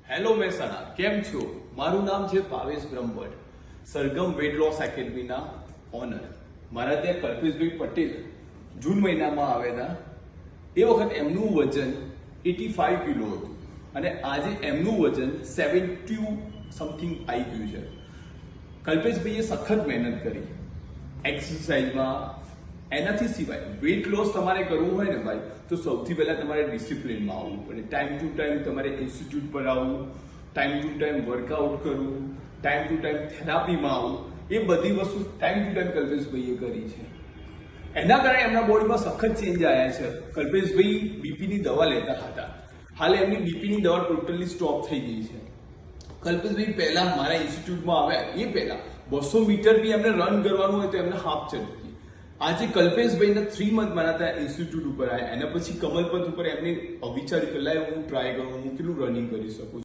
Hello Mehsana, કેમ છો? મારું નામ છે ભાવેશ બ્રહ્મભટ્ટ, સરગમ વેટ લોસ એકેડમીના ઓનર. મારા ત્યાં કલ્પેશભાઈ પટેલ જૂન મહિનામાં આવ્યા હતા. એ વખત એમનું વજન 85 કિલો હતું અને આજે એમનું વજન 70 સમથિંગ આવી ગયું છે. કલ્પેશભાઈએ સખત મહેનત કરી એક્સરસાઇઝમાં. એનાથી સિવાય વેટ લોસ તમારે કરવું હોય ને ભાઈ, તો સૌથી પહેલા તમારે ડિસિપ્લિનમાં આવવું પડે. ટાઈમ ટુ ટાઈમ તમારે ઇન્સ્ટિટ્યૂટ પર આવવું, ટાઈમ ટુ ટાઈમ વર્કઆઉટ કરવું, ટાઈમ ટુ ટાઈમ થેરાપીમાં આવવું. એ બધી વસ્તુ ટાઈમ ટુ ટાઈમ કલ્પેશભાઈએ કરી છે. એના કારણે એમના બોડીમાં સખત ચેન્જ આવ્યા છે. કલ્પેશભાઈ બીપીની દવા લેતા હતા, હાલ એમની બીપીની દવા ટોટલી સ્ટોપ થઈ ગઈ છે. કલ્પેશભાઈ પહેલા મારા ઇન્સ્ટિટ્યૂટમાં આવ્યા એ પહેલા 200 મીટર બી એમને રન કરવાનું હોય તો એમને હાફ ચડતી. આજે કલ્પેશભાઈના 3 મંથ મારા ત્યાં ઇન્સ્ટિટ્યૂટ ઉપર આવ્યા. એના પછી કમલપથ ઉપર એમને વિચાર્યું કે લાય હું ટ્રાય કરું, હું કેટલું રનિંગ કરી શકું.